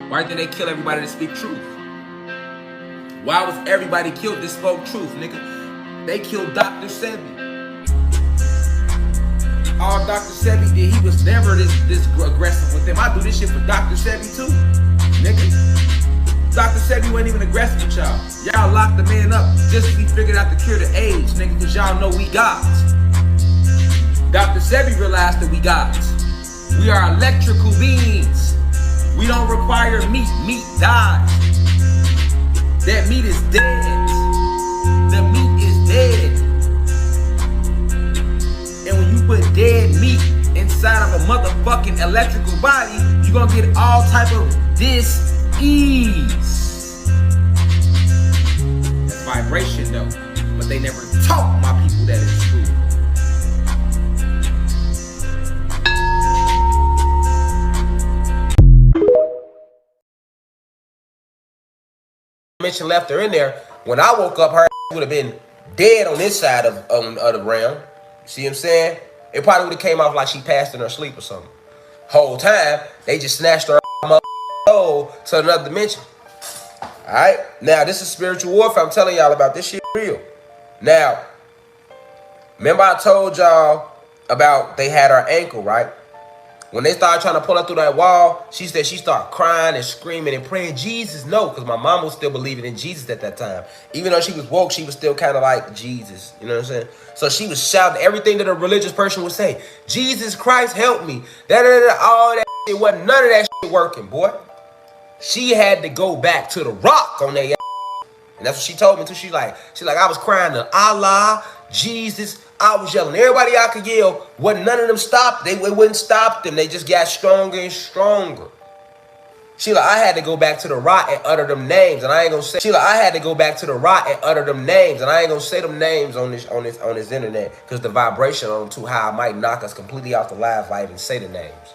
Why did they kill everybody that speak truth? Why was everybody killed that spoke truth, nigga? They killed Dr. Sebi. All Dr. Sebi did, he was never this aggressive with them. I do this shit for Dr. Sebi too, nigga. Dr. Sebi wasn't even aggressive with y'all. Y'all locked the man up just as he figured out the cure to AIDS, nigga, because y'all know we gods. Dr. Sebi realized that we gods. We are electrical beings. We don't require meat. Meat dies. That meat is dead. The meat is dead. And when you put dead meat inside of a motherfucking electrical body, you're gonna get all type of dis-ease. That's vibration though. But they never taught my people that it's true. Mention left her in there. When I woke up, her would have been dead on this side of the realm. See what I'm saying? It probably would have came off like she passed in her sleep or something. Whole time, they just snatched her soul to another dimension. Alright? Now, this is spiritual warfare. I'm telling y'all about this shit real. Now, remember I told y'all about they had her ankle, right? When they started trying to pull her through that wall, she said she started crying and screaming and praying, Jesus, no, because my mom was still believing in Jesus at that time. Even though she was woke, she was still kind of like Jesus, you know what I'm saying? So she was shouting everything that a religious person would say. Jesus Christ, help me. All that shit wasn't none of that shit working, boy. She had to go back to the rock on that ass. And that's what she told me too. She's like, I was crying to Allah, Jesus. I was yelling. Everybody I could yell. Wasn't none of them stopped. They wouldn't stop them. They just got stronger and stronger. She like, I had to go back to the rock and utter them names. And I ain't gonna say. She like, I had to go back to the rock and utter them names. And I ain't gonna say them names on this internet because the vibration on them too high might knock us completely off the live if I even say the names.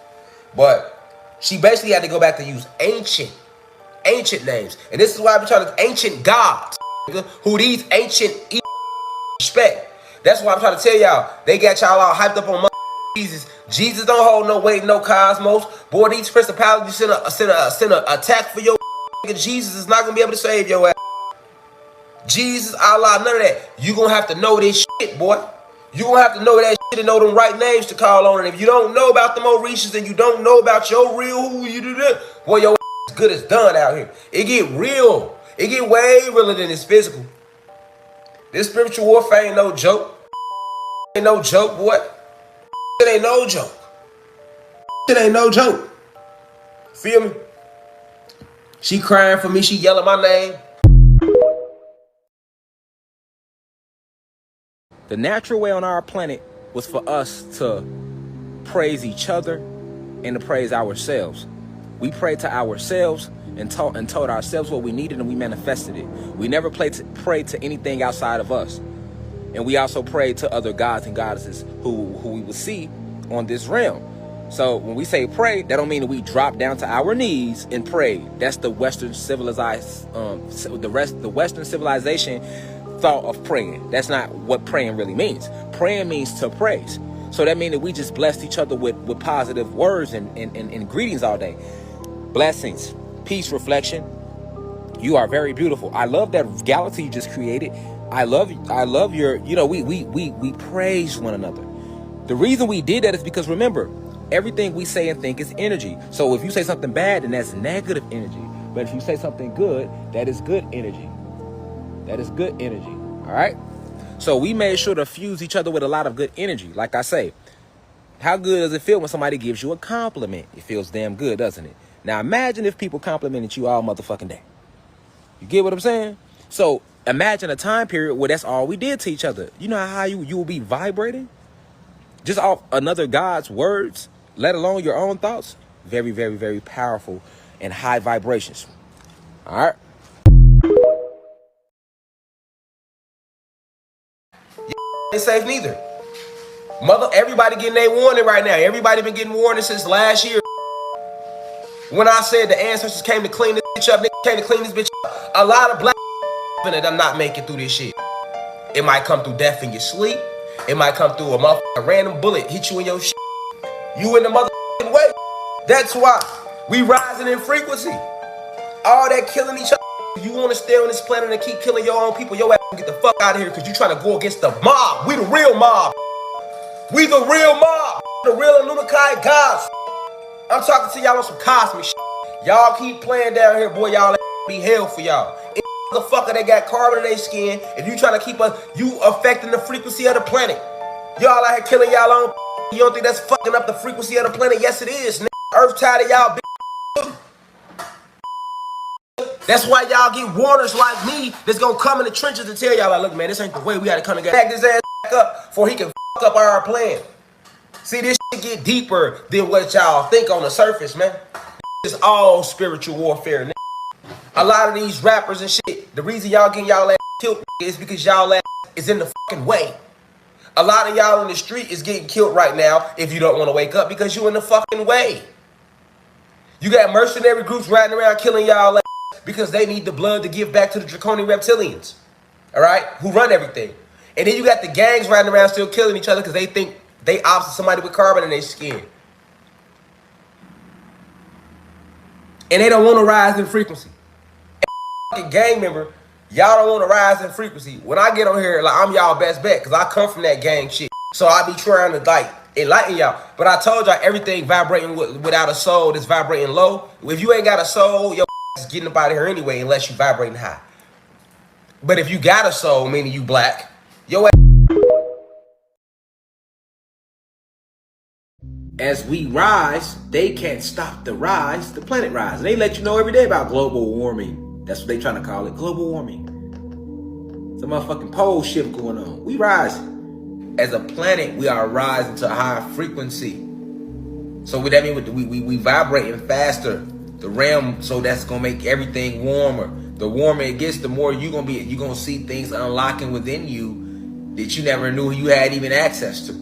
But she basically had to go back to use ancient names. And this is why I'm trying to ancient gods, who these ancient respect. That's why I'm trying to tell y'all. They got y'all all hyped up on Jesus. Jesus don't hold no weight, no cosmos. Boy, these principalities send a attack for your Jesus is not gonna be able to save your ass. Jesus, Allah, none of that. You gonna have to know this shit, boy. You gonna have to know that shit and know them right names to call on. And if you don't know about the Mauritius and you don't know about your real who you do that, boy, your ass is good as done out here. It get real. It get way realer than this physical. This spiritual warfare ain't no joke. Ain't no joke, boy. It ain't no joke. It ain't no joke. Feel me? She crying for me. She yelling my name. The natural way on our planet was for us to praise each other and to praise ourselves. We prayed to ourselves and told ourselves what we needed, and we manifested it. We never prayed to anything outside of us. And we also prayed to other gods and goddesses who we would see on this realm. So when we say pray, that don't mean that we drop down to our knees and pray. That's the Western civilized, the Western civilization thought of praying. That's not what praying really means. Praying means to praise. So that means that we just blessed each other with positive words and greetings all day. Blessings, peace, reflection. You are very beautiful. I love that galaxy you just created. I love your, we praise one another. The reason we did that is because, remember, everything we say and think is energy. So if you say something bad, then that's negative energy. But if you say something good, that is good energy. That is good energy. All right? So we made sure to fuse each other with a lot of good energy. Like I say, how good does it feel when somebody gives you a compliment? It feels damn good, doesn't it? Now imagine if people complimented you all motherfucking day. You get what I'm saying? So imagine a time period where that's all we did to each other. You know how you will be vibrating? Just off another God's words, let alone your own thoughts. Very, very, very powerful and high vibrations. All right? Ain't safe neither. Everybody getting their warning right now. Everybody been getting warning since last year. When I said the ancestors came to clean this bitch up, niggas came to clean this bitch up. A lot of black that I'm not making through this shit. It might come through death in your sleep. It might come through a random bullet hit you in your shit. You in the motherfucking way. That's why we rising in frequency. All that killing each other. You want to stay on this planet and keep killing your own people, your ass get the fuck out of here because you trying to go against the mob. We the real mob. We the real mob. The real Anunnaki gods. I'm talking to y'all on some cosmic shit. Y'all keep playing down here, boy. Y'all be hell for y'all. Any motherfucker that got carbon in their skin, if you trying to keep us, you affecting the frequency of the planet. Y'all out here killing y'all own. You don't think that's fucking up the frequency of the planet? Yes, it is, nigga. Earth tired of y'all. That's why y'all get warners like me that's gonna come in the trenches and tell y'all, like, look, man, this ain't the way. We gotta come together. Back this ass up before he can fuck up our plan. See, this shit get deeper than what y'all think on the surface, man. This is all spiritual warfare, nigga. A lot of these rappers and shit, the reason y'all getting y'all ass killed is because y'all ass is in the fucking way. A lot of y'all in the street is getting killed right now if you don't want to wake up because you in the fucking way. You got mercenary groups riding around killing y'all ass because they need the blood to give back to the draconian reptilians, all right, who run everything. And then you got the gangs riding around still killing each other because they think they opposite somebody with carbon in their skin. And they don't want to rise in frequency. And gang member, y'all don't want to rise in frequency. When I get on here, like, I'm y'all best bet because I come from that gang shit. So I be trying to, like, enlighten y'all. But I told y'all everything vibrating without a soul that's vibrating low. If you ain't got a soul, your is getting up out of here anyway unless you vibrating high. But if you got a soul, meaning you black, your ass. As we rise, they can't stop the rise, the planet rise. And they let you know every day about global warming. That's what they trying to call it, global warming. It's a motherfucking pole shift going on. We rise. As a planet, we are rising to a higher frequency. So with that mean we vibrating faster. The realm, so that's gonna make everything warmer. The warmer it gets, the more you're gonna see things unlocking within you that you never knew you had even access to.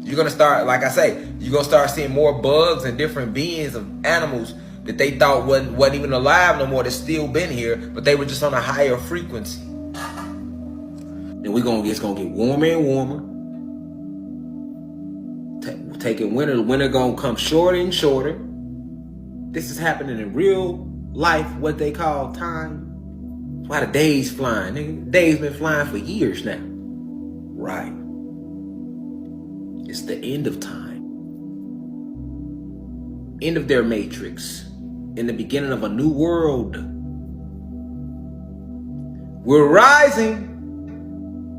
You're gonna start, like I say, you're gonna start seeing more bugs and different beings of animals that they thought wasn't even alive no more, that's still been here, but they were just on a higher frequency. And it's gonna get warmer and warmer. Taking winter gonna come shorter and shorter. This is happening in real life, what they call time. Why the days flying, nigga? Days been flying for years now. Right. It's the end of time. End of their matrix. In the beginning of a new world. We're rising.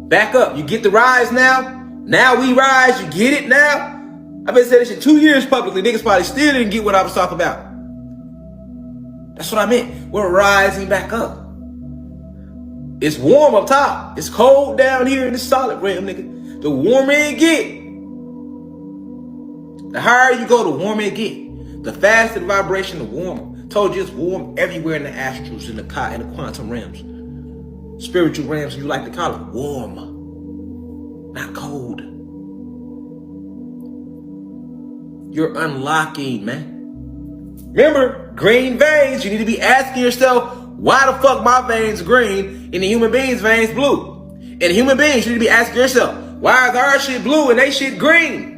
Back up. You get the rise now? Now we rise. You get it now? I've been saying this shit 2 years publicly. Niggas probably still didn't get what I was talking about. That's what I meant. We're rising back up. It's warm up top. It's cold down here in the solid realm, nigga. The warmer it get, the higher you go, the warmer it get. The faster the vibration, the warmer. Told you it's warm everywhere in the astrals, in the quantum realms. Spiritual realms, you like to call it. Warm. Not cold. You're unlocking, man. Remember, green veins, you need to be asking yourself, why the fuck my veins green and the human beings' veins blue? And the human beings, you need to be asking yourself, why is our shit blue and they shit green?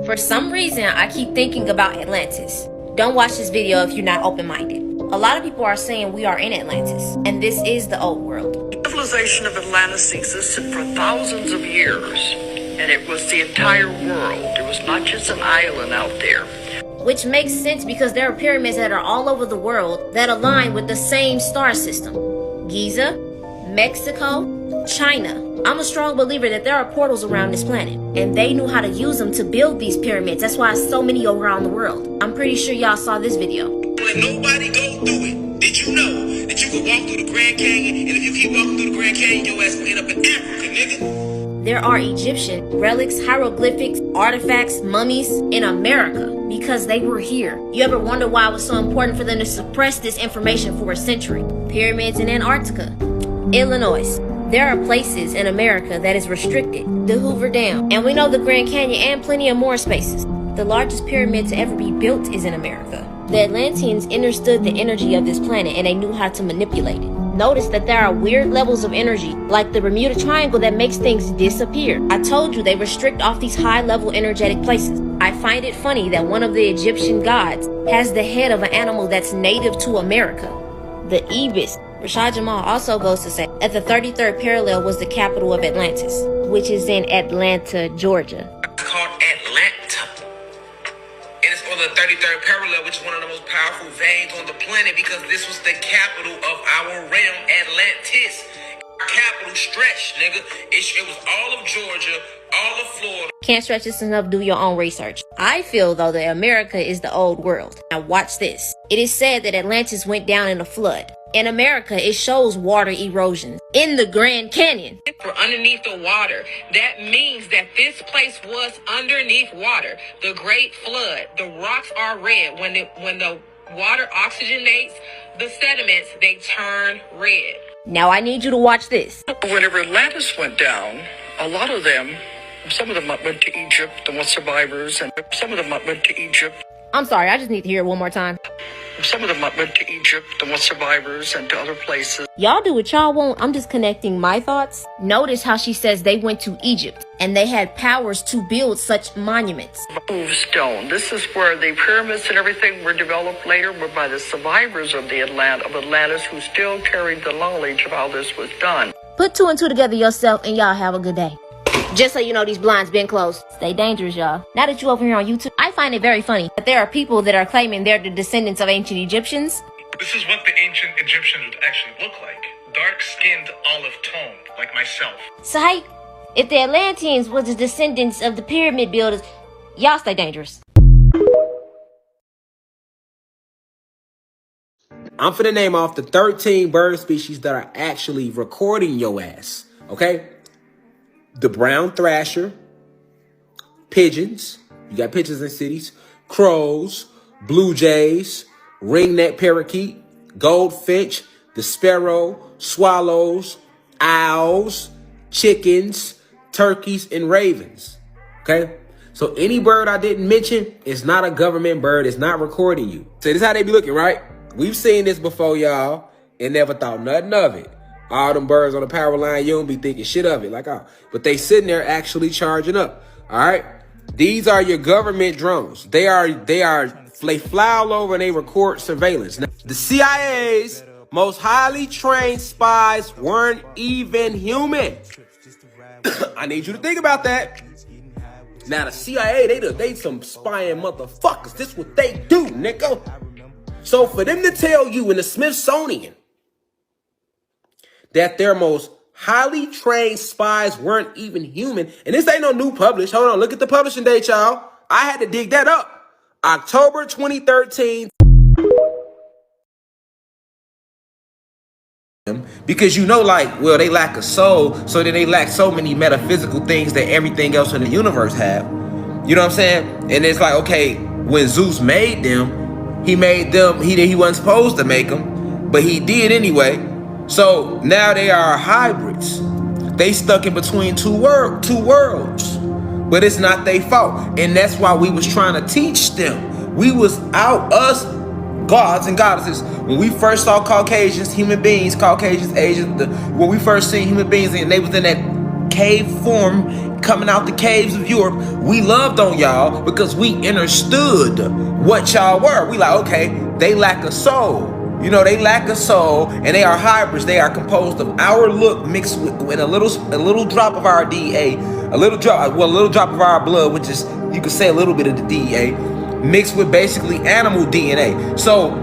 For some reason, I keep thinking about Atlantis. Don't watch this video if you're not open-minded. A lot of people are saying we are in Atlantis, and this is the old world. The civilization of Atlantis existed for thousands of years, and it was the entire world. It was not just an island out there. Which makes sense because there are pyramids that are all over the world that align with the same star system. Giza, Mexico, China. I'm a strong believer that there are portals around this planet, and they knew how to use them to build these pyramids. That's why so many around the world. I'm pretty sure y'all saw this video. Let nobody go through it. Did you know that you can walk through the Grand Canyon, and if you keep walking through the Grand Canyon, your ass will end up in Africa, nigga? There are Egyptian relics, hieroglyphics, artifacts, mummies in America because they were here. You ever wonder why it was so important for them to suppress this information for a century? Pyramids in Antarctica, Illinois. There are places in America that is restricted. The Hoover Dam. And we know the Grand Canyon and plenty of more spaces. The largest pyramid to ever be built is in America. The Atlanteans understood the energy of this planet and they knew how to manipulate it. Notice that there are weird levels of energy, like the Bermuda Triangle, that makes things disappear. I told you they restrict off these high-level energetic places. I find it funny that one of the Egyptian gods has the head of an animal that's native to America, the ibis. Rashad Jamal also goes to say that the 33rd parallel was the capital of Atlantis, which is in Atlanta, Georgia. It's called Atlanta. And it's on the 33rd parallel, which is one of the most powerful veins on the planet, because this was the capital of our realm, Atlantis. Our capital stretched, nigga. It was all of Georgia, all of Florida. Can't stretch this enough, do your own research. I feel, though, that America is the old world. Now watch this. It is said that Atlantis went down in a flood. In America, it shows water erosion in the Grand Canyon. For underneath the water, that means that this place was underneath water. The Great Flood, the rocks are red. When the water oxygenates the sediments, they turn red. Now I need you to watch this. Whenever Atlantis went down, a lot of them, some of them went to Egypt, the one survivors, and some of them went to Egypt. I'm sorry, I just need to hear it one more time. Some of them went to Egypt, the one survivors, and to other places. Y'all do what y'all want. I'm just connecting my thoughts. Notice how she says they went to Egypt and they had powers to build such monuments. Stone. This is where the pyramids and everything were developed later, were by the survivors of Atlantis, who still carried the knowledge of how this was done. Put two and two together yourself and y'all have a good day. Just so you know, these blinds been closed. Stay dangerous, y'all. Now that you over here on YouTube, I find it very funny that there are people that are claiming they're the descendants of ancient Egyptians. This is what the ancient Egyptians would actually look like. Dark-skinned, olive-toned, like myself. So hey, if the Atlanteans was the descendants of the pyramid builders, y'all stay dangerous. I'm finna name off the 13 bird species that are actually recording your ass, okay? The brown thrasher, pigeons, you got pigeons in cities, crows, blue jays, ringneck parakeet, goldfinch, the sparrow, swallows, owls, chickens, turkeys, and ravens, okay? So any bird I didn't mention is not a government bird. It's not recording you. So this is how they be looking, right? We've seen this before, y'all, and never thought nothing of it. All them birds on the power line, you don't be thinking shit of it. But they sitting there actually charging up. All right. These are your government drones. They fly all over and they record surveillance. Now, the CIA's most highly trained spies weren't even human. I need you to think about that. Now the CIA, they some spying motherfuckers. This what they do, nigga. So for them to tell you in the Smithsonian that their most highly trained spies weren't even human. And this ain't no new publish. Hold on, look at the publishing date, y'all. I had to dig that up. October 2013. Because you know, like, well, they lack a soul, so then they lack so many metaphysical things that everything else in the universe have. You know what I'm saying? And it's like, okay, when Zeus made them, he wasn't supposed to make them, but he did anyway. So now they are hybrids. They stuck in between two worlds. But it's not their fault. And that's why we was trying to teach them. We was out, us gods and goddesses. When we first saw Caucasians, human beings, Caucasians, Asians, when we first seen human beings and they was in that cave form coming out the caves of Europe, we loved on y'all because we understood what y'all were. We like, okay, they lack a soul. You know, they lack a soul, and they are hybrids. They are composed of our look mixed with a little drop of our DA, a little drop of our blood, which is, you could say, a little bit of the DA, mixed with basically animal DNA. So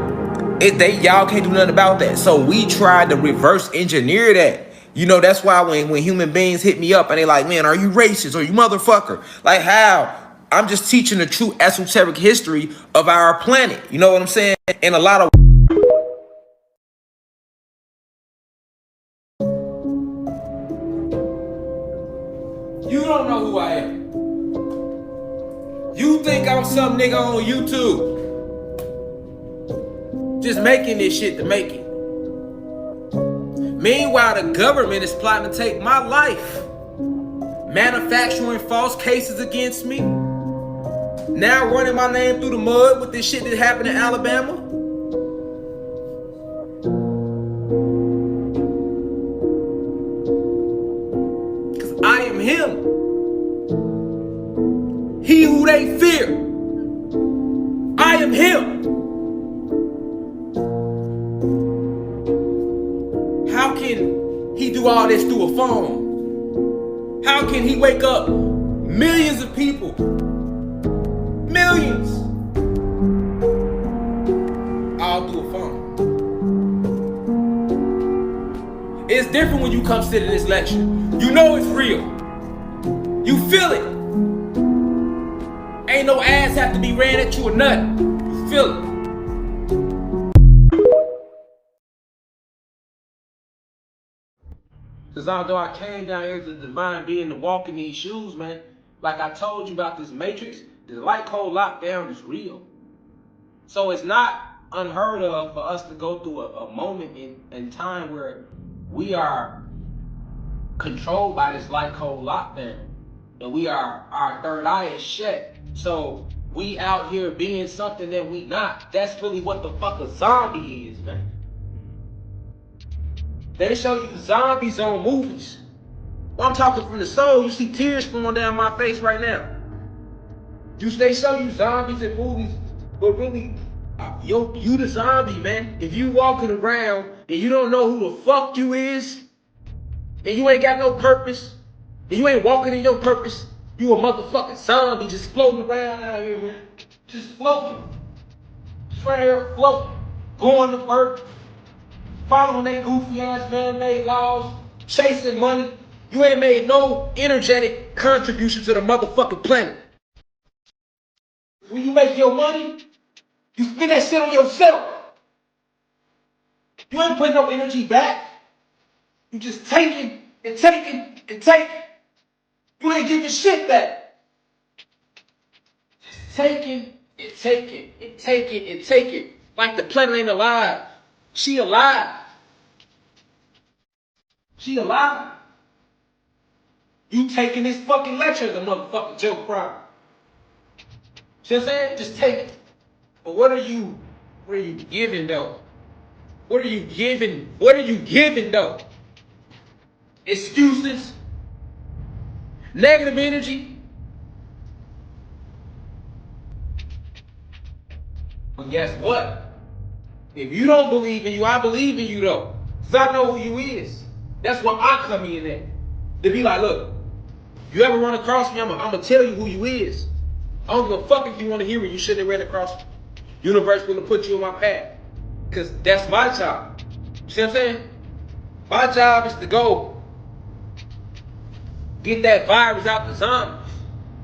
y'all can't do nothing about that. So we tried to reverse engineer that. You know, that's why when human beings hit me up and they like, man, are you racist or you motherfucker? Like, how? I'm just teaching the true esoteric history of our planet. You know what I'm saying? And a lot of you don't know who I am. You think I'm some nigga on YouTube just making this shit to make it. Meanwhile, the government is plotting to take my life, manufacturing false cases against me, now running my name through the mud with this shit that happened in Alabama. him. He who they fear. I am him. How can he do all this through a phone? How can he wake up millions of people? Millions. All through a phone. It's different when you come sit in this lecture. You know it's real. You feel it. Ain't no ass have to be ran at you or nothing. You feel it. Cause although I came down here to the divine being to walk in these shoes, man, like I told you about this matrix, the light code lockdown is real. So it's not unheard of for us to go through a moment in time where we are controlled by this light code lockdown. And our third eye is shut. So we out here being something that we not. That's really what the fuck a zombie is, man. They show you zombies on movies. Well, I'm talking from the soul. You see tears flowing down my face right now. They show you zombies in movies, but really, you the zombie, man. If you walking around and you don't know who the fuck you is, and you ain't got no purpose, and you ain't walking in your purpose, you a motherfucking zombie just floating around out here, man. Just floating. Just right here floating. Going to work. Following they goofy ass man-made laws, chasing money. You ain't made no energetic contribution to the motherfucking planet. When you make your money, you spend that shit on yourself. You ain't putting no energy back. You just taking and taking and taking. You ain't giving shit back. Just taking and taking and taking and taking. Like the planet ain't alive. She alive. She alive. You taking this fucking lecture as a motherfucking joke problem. See what I'm saying? Just take it. But what are you giving though? What are you giving? What are you giving though? Excuses? Negative energy? But guess what? If you don't believe in you, I believe in you though. Cause I know who you is. That's what I come in at. To be like, look, you ever run across me, I'm gonna tell you who you is. I don't give a fuck if you want to hear it, you shouldn't have ran across me. Universe gonna put you on my path. Cause that's my job. See what I'm saying? My job is to go get that virus out the zombies.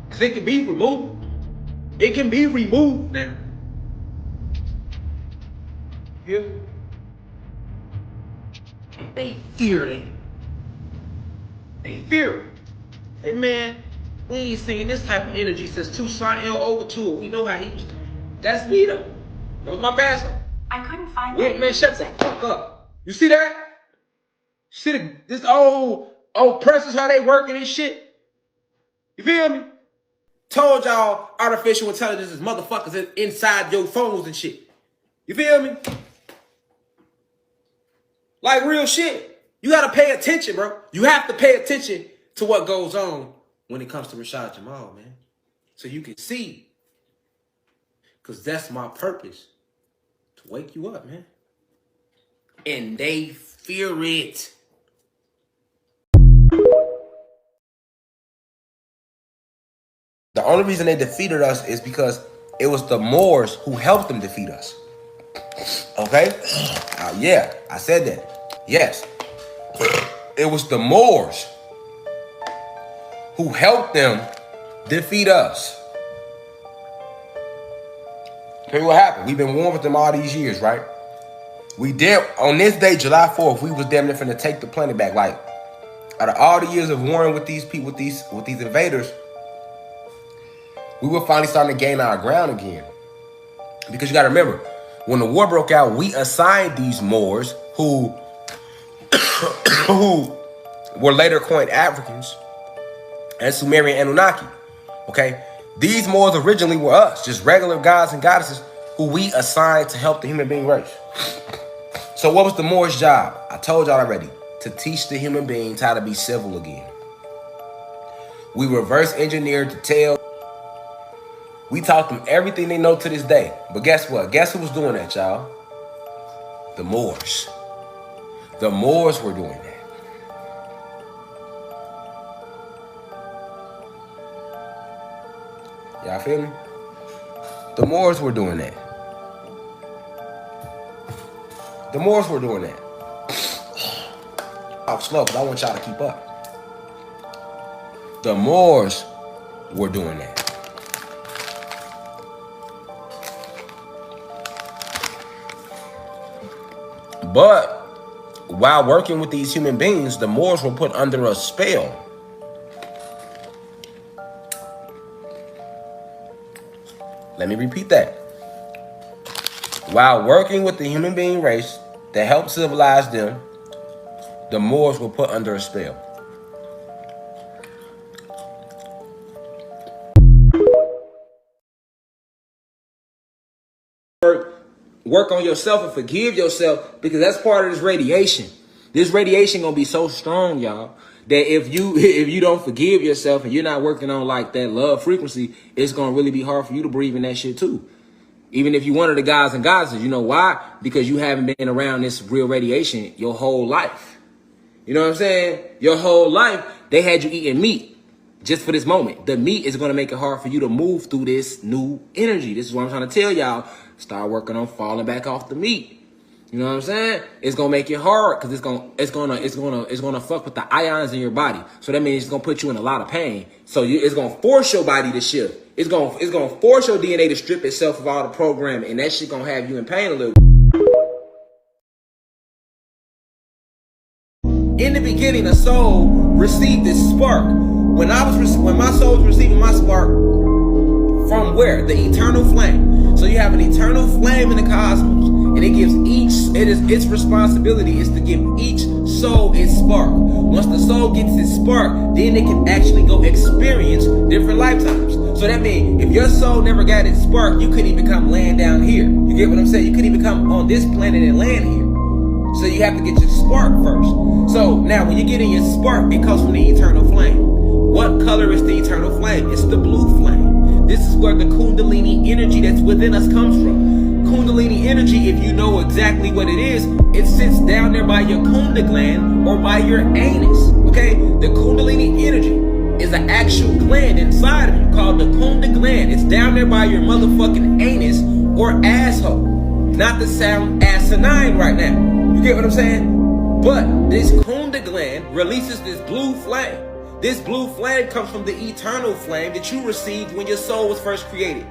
Cause it can be removed. It can be removed now. Yeah. They fear it. They fear it. Hey man, we ain't seen this type of energy since Tucson L over 2. We know how he was. That's me though. That was my pastor. I couldn't find Wait, it. man, shut the fuck up. You see that? See this old presses, how they working and shit? You feel me? Told y'all artificial intelligence is motherfuckers inside your phones and shit. You feel me? Like real shit. You gotta pay attention, bro. You have to pay attention to what goes on when it comes to Rashad Jamal, man. So you can see. Because that's my purpose. To wake you up, man. And they fear it. The only reason they defeated us is because it was the Moors who helped them defeat us. Okay? Yeah, I said that. Yes. It was the Moors who helped them defeat us. Tell you what happened. We've been warring with them all these years, right? We did, on this day, July 4th, we was damn near finna take the planet back. Like, out of all the years of warring with these people, with these invaders, we were finally starting to gain our ground again. Because you gotta remember, when the war broke out, we assigned these Moors who were later coined Africans and Sumerian Anunnaki. Okay? These Moors originally were us, just regular gods and goddesses who we assigned to help the human being race. So what was the Moors' job? I told y'all already, to teach the human beings how to be civil again. We reverse engineered to tell. We taught them everything they know to this day. But guess what? Guess who was doing that, y'all? The Moors. The Moors were doing that. Y'all feel me? The Moors were doing that. The Moors were doing that. Talk slow, because I want y'all to keep up. The Moors were doing that. But while working with these human beings, the Moors were put under a spell. Let me repeat that. While working with the human being race that helped civilize them, the Moors were put under a spell. Work on yourself and forgive yourself, because that's part of this radiation. This radiation gonna be so strong, y'all, that if you don't forgive yourself and you're not working on like that love frequency, it's gonna really be hard for you to breathe in that shit too. Even if you one of the guys and goddesses, you know why? Because you haven't been around this real radiation your whole life. You know what I'm saying? Your whole life, they had you eating meat just for this moment. The meat is going to make it hard for you to move through this new energy. This is what I'm trying to tell y'all. Start working on falling back off the meat. You know what I'm saying? It's going to make it hard because it's going to fuck with the ions in your body. So that means it's going to put you in a lot of pain. So it's going to force your body to shift. It's going to force your DNA to strip itself of all the programming, and that shit going to have you in pain a little. In the beginning, a soul received this spark. When my soul was receiving my spark, from where? The eternal flame. So you have an eternal flame in the cosmos, and it gives its responsibility is to give each soul its spark. Once the soul gets its spark, then it can actually go experience different lifetimes. So that means if your soul never got its spark, you couldn't even come land down here. You get what I'm saying? You couldn't even come on this planet and land here. So you have to get your spark first. So now when you get in your spark, it comes from the eternal flame. What color is the eternal flame? It's the blue flame. This is where the Kundalini energy that's within us comes from. Kundalini energy, if you know exactly what it is, it sits down there by your Kunda gland or by your anus. Okay? The Kundalini energy is an actual gland inside of you called the Kunda gland. It's down there by your motherfucking anus or asshole. Not to sound asinine right now. You get what I'm saying? But this Kunda gland releases this blue flame. This blue flame comes from the eternal flame that you received when your soul was first created.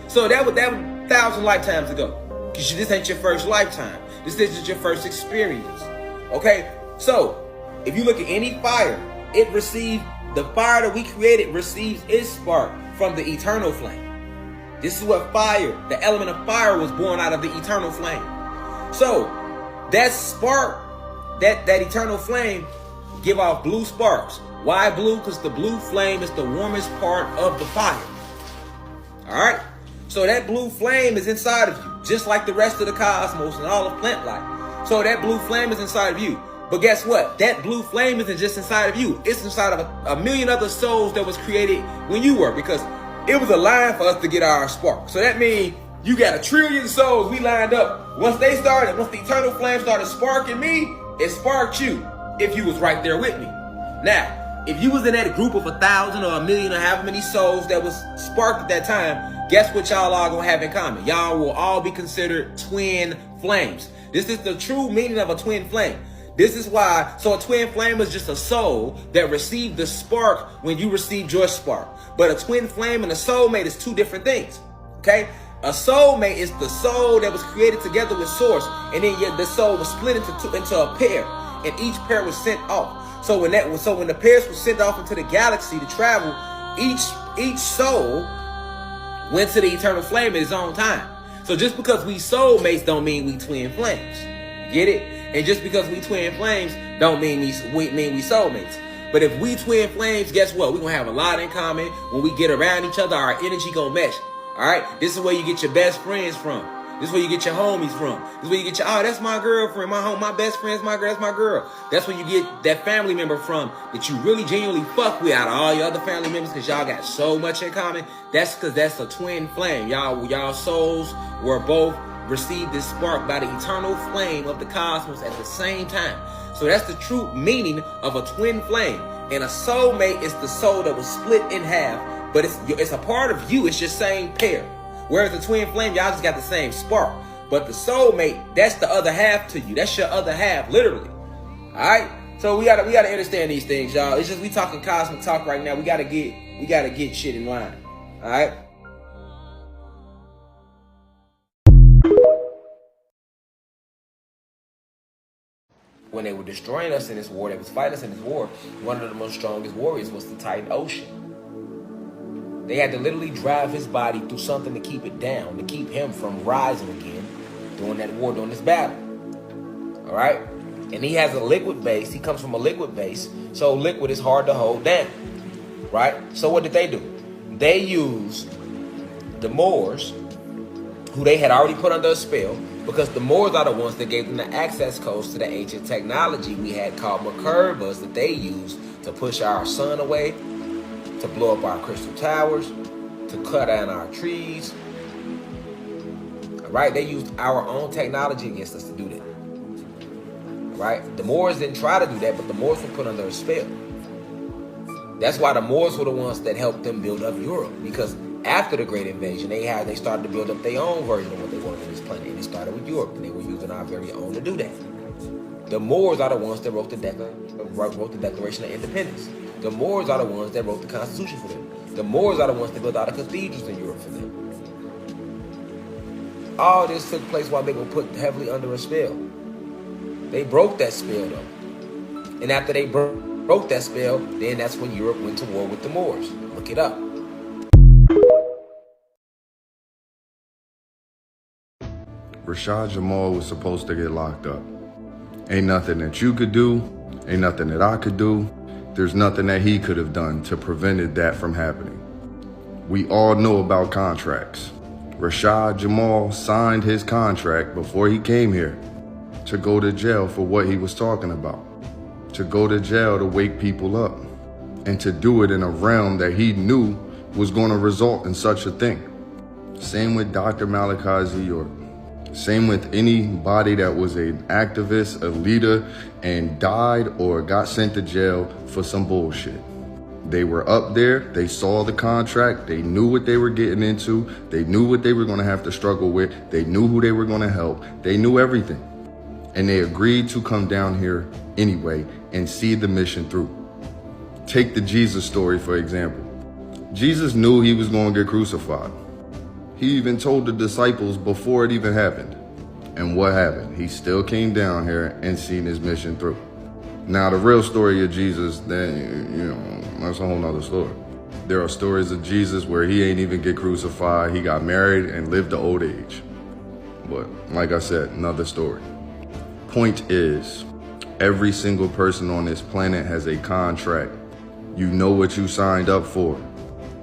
So that was 1,000 lifetimes ago. Because this ain't your first lifetime. This isn't your first experience. Okay? So, if you look at any fire, the fire that we created receives its spark from the eternal flame. This is what fire, the element of fire, was born out of the eternal flame. So, that spark, that eternal flame, give off blue sparks. Why blue? Because the blue flame is the warmest part of the fire. Alright? So that blue flame is inside of you, just like the rest of the cosmos and all of plant life. So that blue flame is inside of you. But guess what? That blue flame isn't just inside of you. It's inside of a million other souls that was created when you were, because it was a line for us to get our spark. So that means you got 1 trillion souls we lined up. Once the eternal flame started sparking me, it sparked you if you was right there with me. Now, if you was in that group of 1,000 or 1,000,000 or however many souls that was sparked at that time, guess what y'all all gonna have in common? Y'all will all be considered twin flames. This is the true meaning of a twin flame. This is why, so a twin flame is just a soul that received the spark when you received your spark. But a twin flame and a soulmate is two different things, okay? A soulmate is the soul that was created together with source, and then the soul was split into a pair, and each pair was sent off. So when the pairs were sent off into the galaxy to travel, each soul went to the eternal flame at its own time. So just because we soulmates don't mean we twin flames. Get it? And just because we twin flames don't mean we soulmates. But if we twin flames, guess what? We're gonna have a lot in common. When we get around each other, our energy gonna mesh. All right? This is where you get your best friends from. This is where you get your homies from. This is where you get your, oh, that's my girlfriend, my best friend's my girl, that's my girl. That's where you get that family member from that you really genuinely fuck with out of all your other family members because y'all got so much in common. That's because that's a twin flame. Y'all souls were both received this spark by the eternal flame of the cosmos at the same time. So that's the true meaning of a twin flame. And a soulmate is the soul that was split in half, but it's a part of you. It's your same pair. Whereas the twin flame, y'all just got the same spark. But the soulmate, that's the other half to you. That's your other half, literally. All right. So we gotta understand these things, y'all. It's just we talking cosmic talk right now. We gotta get shit in line. All right. When they were destroying us in this war, they was fighting us in this war, one of the most strongest warriors was the Titan Ocean. They had to literally drive his body through something to keep it down, to keep him from rising again during that war, during this battle. All right? And he has a liquid base. He comes from a liquid base, so liquid is hard to hold down. Right? So what did they do? They used the Moors, who they had already put under a spell, because the Moors are the ones that gave them the access codes to the ancient technology we had called Merkabahs that they used to push our sun away, to blow up our crystal towers, to cut down our trees. All right? They used our own technology against us to do that. All right? The Moors didn't try to do that, but the Moors were put under a spell. That's why the Moors were the ones that helped them build up Europe, because after the Great Invasion, they started to build up their own version of what they wanted on this planet. And it started with Europe, and they were using our very own to do that. The Moors are the ones that wrote the Declaration of Independence. The Moors are the ones that wrote the Constitution for them. The Moors are the ones that built all the cathedrals in Europe for them. All this took place while they were put heavily under a spell. They broke that spell, though. And after they broke that spell, then that's when Europe went to war with the Moors. Look it up. Rashad Jamal was supposed to get locked up. Ain't nothing that you could do. Ain't nothing that I could do. There's nothing that he could have done to prevent that from happening. We all know about contracts. Rashad Jamal signed his contract before he came here to go to jail for what he was talking about, to go to jail to wake people up, and to do it in a realm that he knew was going to result in such a thing. Same with Dr. Malachi Z. York. Same with anybody that was an activist, a leader, and died or got sent to jail for some bullshit. They were up there, they saw the contract, they knew what they were getting into, they knew what they were going to have to struggle with, they knew who they were going to help, they knew everything. And they agreed to come down here anyway and see the mission through. Take the Jesus story, for example. Jesus knew he was going to get crucified. He even told the disciples before it even happened. And what happened? He still came down here and seen his mission through. Now, the real story of Jesus, then, that's a whole nother story. There are stories of Jesus where he ain't even get crucified. He got married and lived to old age. But like I said, another story. Point is, every single person on this planet has a contract. You know what you signed up for.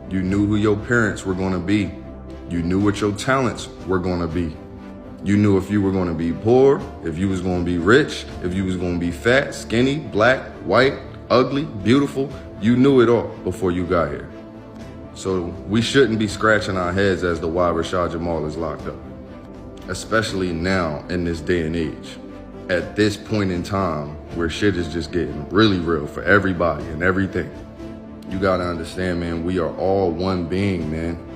You knew who your parents were going to be. You knew what your talents were going to be. You knew if you were going to be poor, if you was going to be rich, if you was going to be fat, skinny, black, white, ugly, beautiful. You knew it all before you got here. So we shouldn't be scratching our heads as to why Rashad Jamal is locked up, especially now in this day and age. At this point in time where shit is just getting really real for everybody and everything. You got to understand, man, we are all one being, man.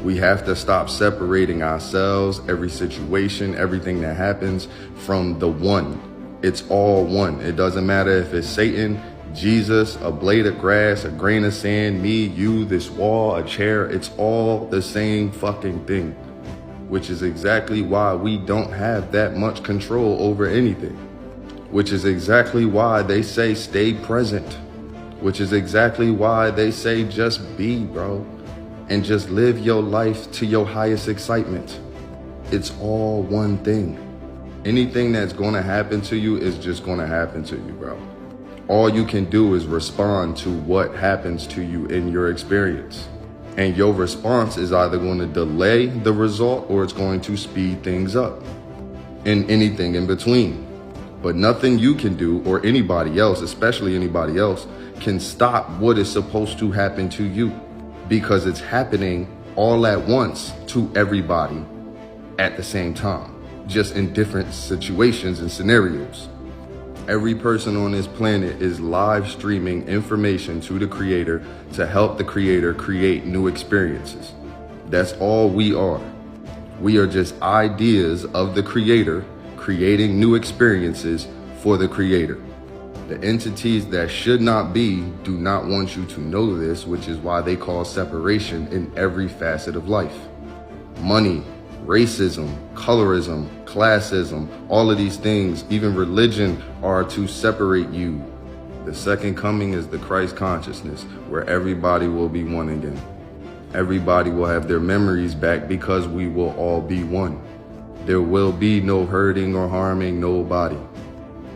We have to stop separating ourselves, every situation, everything that happens from the one. It's all one. It doesn't matter if it's Satan, Jesus, a blade of grass, a grain of sand, me, you, this wall, a chair. It's all the same fucking thing, which is exactly why we don't have that much control over anything, which is exactly why they say stay present, which is exactly why they say just be, bro. And just live your life to your highest excitement. It's all one thing. Anything that's going to happen to you is just going to happen to you, bro. All you can do is respond to what happens to you in your experience. And your response is either going to delay the result or it's going to speed things up, and anything in between. But nothing you can do, or anybody else, especially anybody else, can stop what is supposed to happen to you, because it's happening all at once to everybody at the same time, just in different situations and scenarios. Every person on this planet is live streaming information to the creator to help the creator create new experiences. That's all we are. We are just ideas of the creator creating new experiences for the creator. The entities that should not be do not want you to know this, which is why they cause separation in every facet of life. Money, racism, colorism, classism, all of these things, even religion, are to separate you. The second coming is the Christ consciousness, where everybody will be one again. Everybody will have their memories back because we will all be one. There will be no hurting or harming nobody.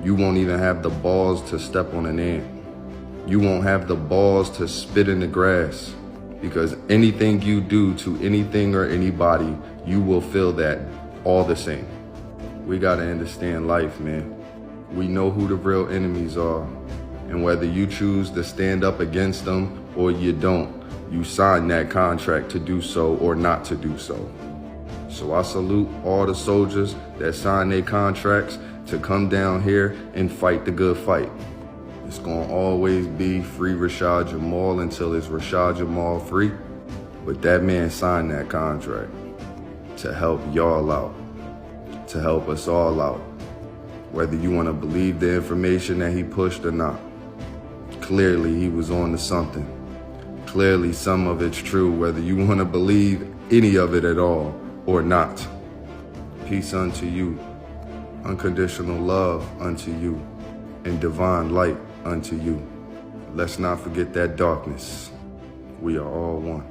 You won't even have the balls to step on an ant. You won't have the balls to spit in the grass, because anything you do to anything or anybody, you will feel that all the same. We gotta understand life, man. We know who the real enemies are, and whether you choose to stand up against them or you don't, you sign that contract to do so or not to do so. So I salute all the soldiers that sign their contracts to come down here and fight the good fight. It's gonna always be free Rashad Jamal until it's Rashad Jamal free. But that man signed that contract to help y'all out, to help us all out, whether you want to believe the information that he pushed or not. Clearly he was on to something. Clearly some of it's true, whether you want to believe any of it at all or not. Peace unto you, unconditional love unto you, and divine light unto you. Let's not forget that darkness. We are all one.